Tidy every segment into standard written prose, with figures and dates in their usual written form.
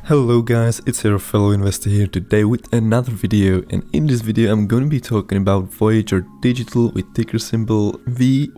Hello guys, it's your fellow investor here today with another video, and in this video I'm going to be talking about Voyager Digital with ticker symbol VYGVF.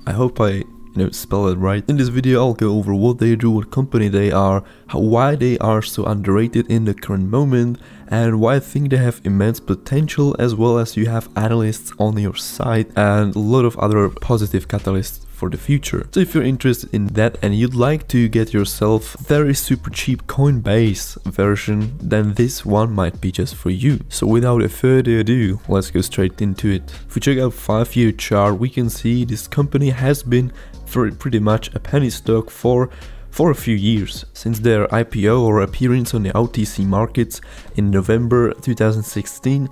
I hope I spell it right. In this video I'll go over what they do, what company they are, why they are so underrated in the current moment, and why I think they have immense potential, as well as you have analysts on your side and a lot of other positive catalysts for the future. So if you're interested in that and you'd like to get yourself very super cheap Coinbase version, then this one might be just for you. So without a further ado, let's go straight into it. If we check out 5-year chart, we can see this company has been pretty much a penny stock for a few years. Since their IPO or appearance on the OTC markets in November 2016,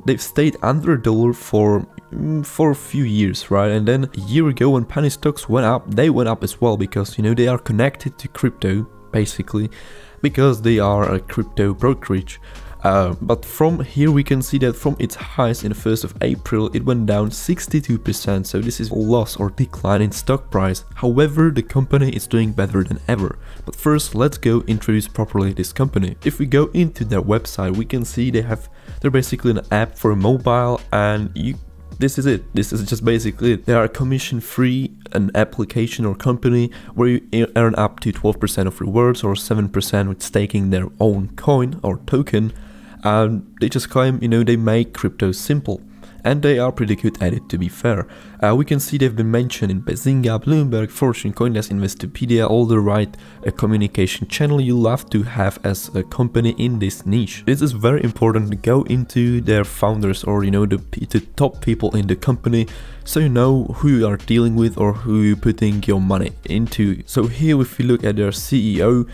they've stayed under $1 for a few years, right? And then a year ago when penny stocks went up, they went up as well, because they are connected to crypto basically, because they are a crypto brokerage. But from here we can see that from its highs in the 1st of April it went down 62%, so this is a loss or decline in stock price. However, the company is doing better than ever. But first let's go introduce properly this company. If we go into their website, we can see they're basically an app for mobile, and this is it. This is just basically it. They are commission free, an application or company where you earn up to 12% of rewards or 7% with staking their own coin or token. They just claim, they make crypto simple, and they are pretty good at it, to be fair. We can see they've been mentioned in Bazinga, Bloomberg, Fortune, CoinDesk, Investopedia, all the right communication channel you love to have as a company in this niche. This is very important to go into their founders, or the top people in the company, so you know who you are dealing with or who you're putting your money into. So here if you look at their CEO,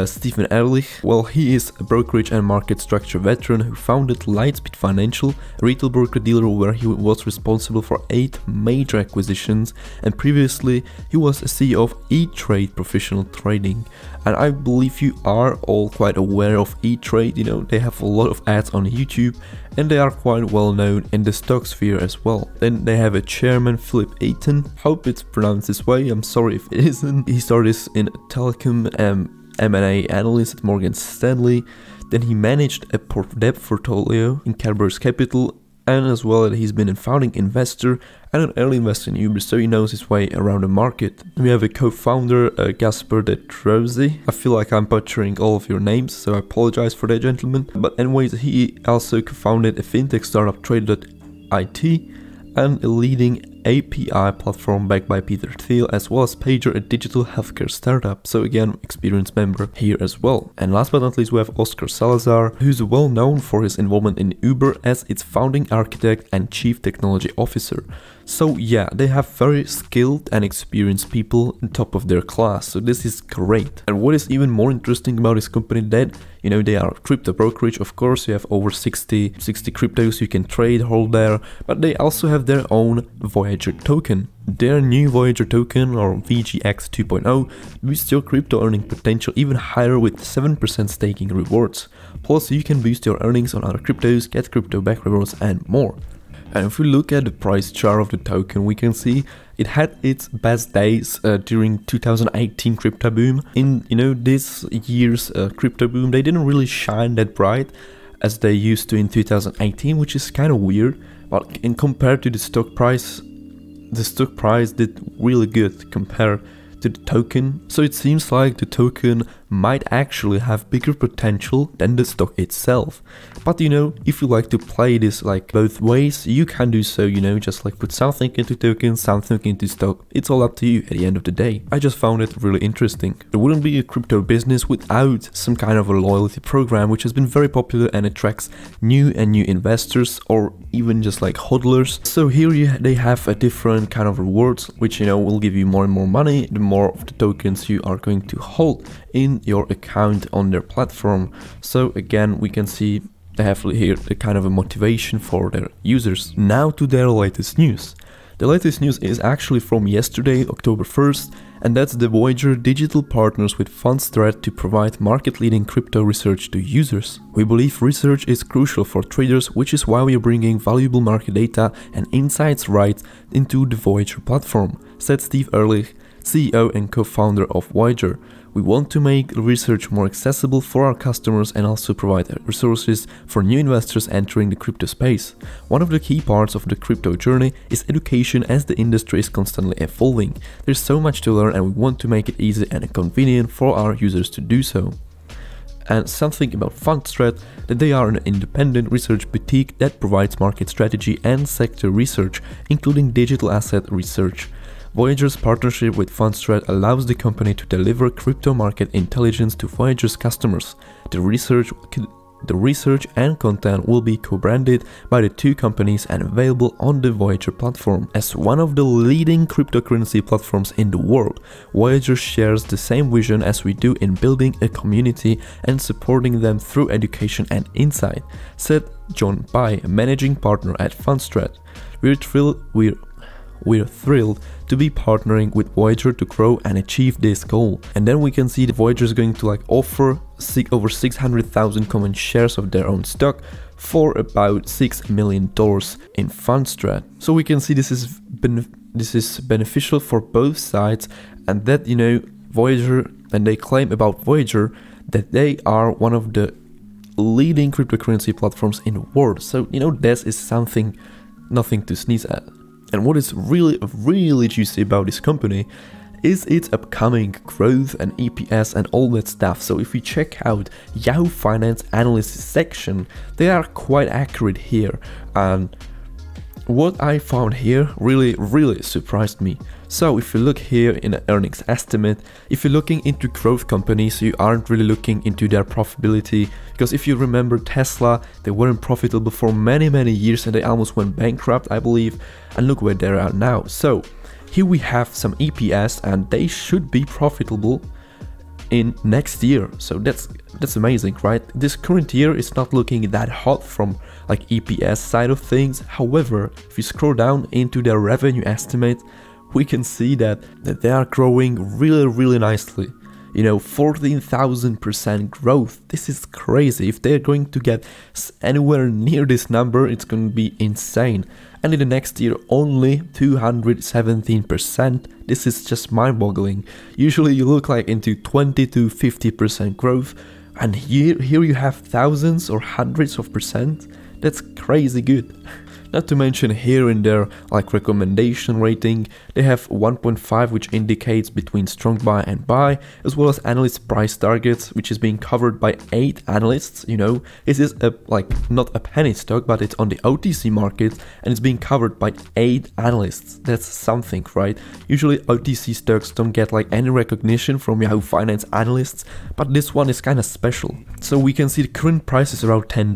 Stephen Ehrlich, well, he is a brokerage and market structure veteran who founded Lightspeed Financial, a retail broker-dealer where he was responsible for 8 major acquisitions, and previously he was a CEO of E-Trade Professional Trading. And I believe you are all quite aware of E-Trade. They have a lot of ads on YouTube and they are quite well known in the stock sphere as well. Then they have a chairman, Philip Ayton, hope it's pronounced this way, I'm sorry if it isn't. He started in telecom M&A analyst at Morgan Stanley. Then he managed a debt portfolio in Cadbury's Capital, and as well he's been a founding investor and an early investor in Uber, so he knows his way around the market. We have a co-founder, Gasper de Trozzi. I feel like I'm butchering all of your names, so I apologize for that, gentlemen. But anyways, he also co-founded a fintech startup, Trade.it, and a leading API platform backed by Peter Thiel, as well as Pager, a digital healthcare startup. So again, experienced member here as well. And last but not least, we have Oscar Salazar, who's well known for his involvement in Uber as its founding architect and chief technology officer. So yeah, they have very skilled and experienced people on top of their class, so this is great. And what is even more interesting about this company, that they are a crypto brokerage. Of course, you have over 60 cryptos you can trade, hold there, but they also have their own Voyager token. Their new Voyager token, or VGX 2.0, boosts your crypto earning potential even higher with 7% staking rewards. Plus, you can boost your earnings on other cryptos, get crypto back rewards and more. And if we look at the price chart of the token, we can see it had its best days during 2018 crypto boom. In this year's crypto boom, they didn't really shine that bright as they used to in 2018, which is kind of weird. But in compared to the stock price did really good compared to the token. So it seems like the token might actually have bigger potential than the stock itself. But if you like to play this like both ways, you can do so, just like put something into token, something into stock. It's all up to you at the end of the day. I just found it really interesting. There wouldn't be a crypto business without some kind of a loyalty program, which has been very popular and attracts new investors, or even just like hodlers. So here they have a different kind of rewards, which will give you more and more money the more of the tokens you are going to hold in your account on their platform. So again, we can see they have here a kind of a motivation for their users. Now to their latest news. The latest news is actually from yesterday, October 1st, and that's the Voyager Digital partners with Fundstrat to provide market-leading crypto research to users. We believe research is crucial for traders, which is why we are bringing valuable market data and insights right into the Voyager platform, said Steve Ehrlich, CEO and co-founder of Voyager. We want to make research more accessible for our customers and also provide resources for new investors entering the crypto space. One of the key parts of the crypto journey is education, as the industry is constantly evolving. There's so much to learn and we want to make it easy and convenient for our users to do so. And something about Fundstrat, that they are an independent research boutique that provides market strategy and sector research, including digital asset research. Voyager's partnership with Fundstrat allows the company to deliver crypto market intelligence to Voyager's customers. The research and content will be co-branded by the two companies and available on the Voyager platform. As one of the leading cryptocurrency platforms in the world, Voyager shares the same vision as we do in building a community and supporting them through education and insight, said John Bai, managing partner at Fundstrat. We're thrilled to be partnering with Voyager to grow and achieve this goal. And then we can see that Voyager is going to offer over 600,000 common shares of their own stock for about $6 million in Fundstrat. So we can see this is beneficial for both sides, and that, you know, Voyager, and they claim about Voyager that they are one of the leading cryptocurrency platforms in the world. So, you know, this is nothing to sneeze at. And what is really juicy about this company is its upcoming growth and EPS and all that stuff. So if we check out Yahoo Finance Analysts section, they are quite accurate here. And what I found here really surprised me. So if you look here in the earnings estimate, if you're looking into growth companies, you aren't really looking into their profitability, because if you remember Tesla, they weren't profitable for many years and they almost went bankrupt, I believe, and look where they are now. So here we have some EPS and they should be profitable in next year. So that's amazing, right? This current year is not looking that hot from EPS side of things. However, if you scroll down into their revenue estimate, we can see that they are growing really nicely. You know, 14,000% growth. This is crazy. If they're going to get anywhere near this number, it's going to be insane. And in the next year, only 217%. This is just mind-boggling. Usually you look into 20 to 50% growth, and here you have thousands or hundreds of percent. That's crazy good. Not to mention here in their recommendation rating, they have 1.5, which indicates between strong buy and buy, as well as analyst price targets, which is being covered by 8 analysts. You know, this is not a penny stock, but it's on the OTC market and it's being covered by 8 analysts. That's something, right? Usually OTC stocks don't get any recognition from Yahoo Finance analysts, but this one is kind of special. So we can see the current price is around $10.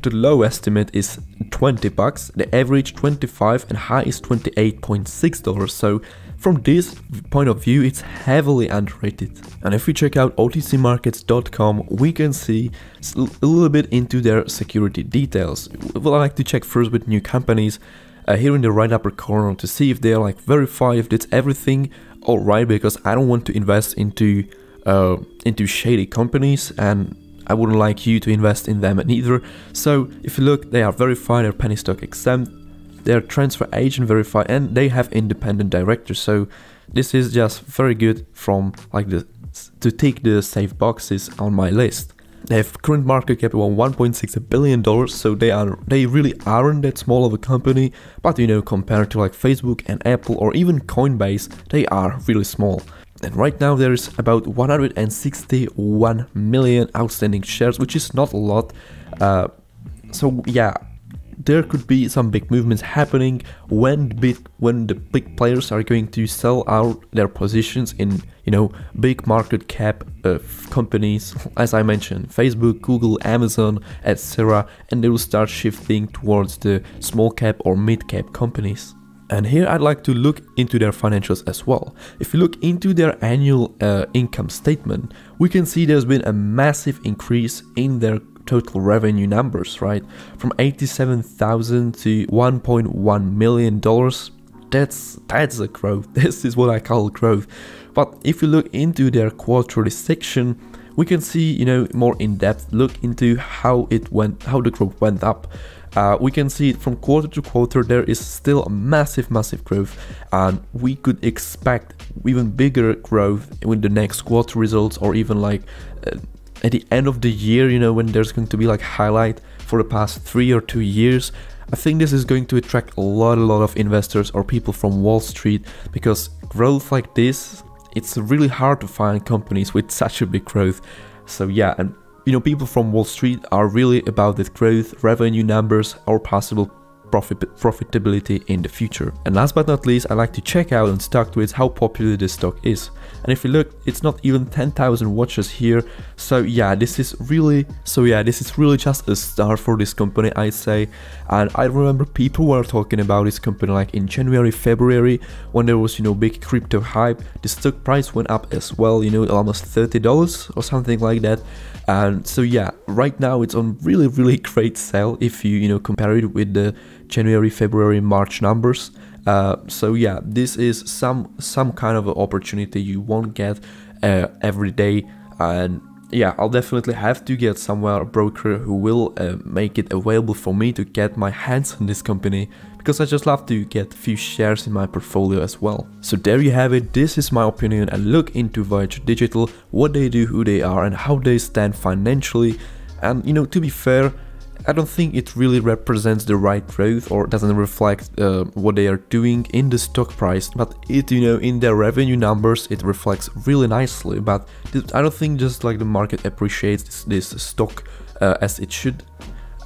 The low estimate is $20, the average $25, and high is $28.6. So from this point of view, it's heavily underrated. And if we check out otcmarkets.com, we can see a little bit into their security details. Well, I like to check first with new companies here in the right upper corner to see if they are verified, if it's everything alright, because I don't want to invest into shady companies, and I wouldn't like you to invest in them either. So if you look, they are verified, they're penny stock exempt, they're transfer agent verified, and they have independent directors. So this is just very good from to tick the safe boxes on my list. They have current market cap of $1.6 billion, so they really aren't that small of a company, but you know, compared to Facebook and Apple or even Coinbase, they are really small. And right now there is about 161 million outstanding shares, which is not a lot. So yeah, there could be some big movements happening when the big players are going to sell out their positions in, you know, big market cap companies, as I mentioned, Facebook, Google, Amazon, etc. And they will start shifting towards the small cap or mid cap companies. And here I'd like to look into their financials as well. If you look into their annual income statement, we can see there's been a massive increase in their total revenue numbers, right? From 87,000 to $1.1 million. That's a growth. This is what I call growth. But if you look into their quarterly section, we can see, you know, more in depth look into how the growth went up. We can see from quarter to quarter there is still a massive growth, and we could expect even bigger growth in the next quarter results, or even like at the end of the year, you know, when there's going to be like highlight for the past 3 or 2 years. I think this is going to attract a lot of investors or people from Wall Street, because growth like this, it's really hard to find companies with such a big growth. So yeah, and you know, people from Wall Street are really about this growth, revenue numbers, or possible profitability in the future. And last but not least, I like to check out on StockTwits how popular this stock is. And if you look, it's not even 10,000 watches here. So yeah, this is really just a start for this company, I'd say. And I remember people were talking about this company like in January, February, when there was, you know, big crypto hype. The stock price went up as well, you know, almost $30 or something like that. And so yeah, right now it's on really great sale if you know, compare it with the January, February, March numbers. So yeah, this is some kind of an opportunity you won't get every day. And yeah, I'll definitely have to get somewhere a broker who will make it available for me to get my hands on this company, because I just love to get a few shares in my portfolio as well. So there you have it. This is my opinion and look into Voyager Digital, what they do, who they are, and how they stand financially. And you know, to be fair, I don't think it really represents the right growth, or doesn't reflect what they are doing in the stock price, but it, you know, in their revenue numbers it reflects really nicely. But I don't think just like the market appreciates this stock as it should,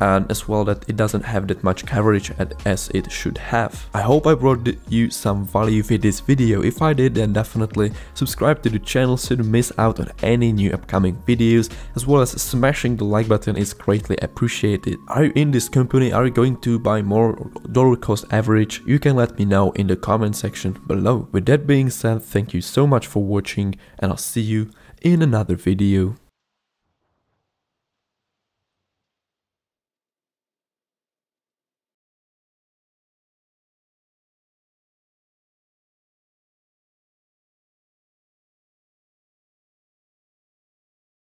and as well that it doesn't have that much coverage as it should have. I hope I brought you some value with this video. If I did, then definitely subscribe to the channel so you don't miss out on any new upcoming videos, as well as smashing the like button is greatly appreciated. Are you in this company? Are you going to buy more dollar cost average? You can let me know in the comment section below. With that being said, thank you so much for watching, and I'll see you in another video.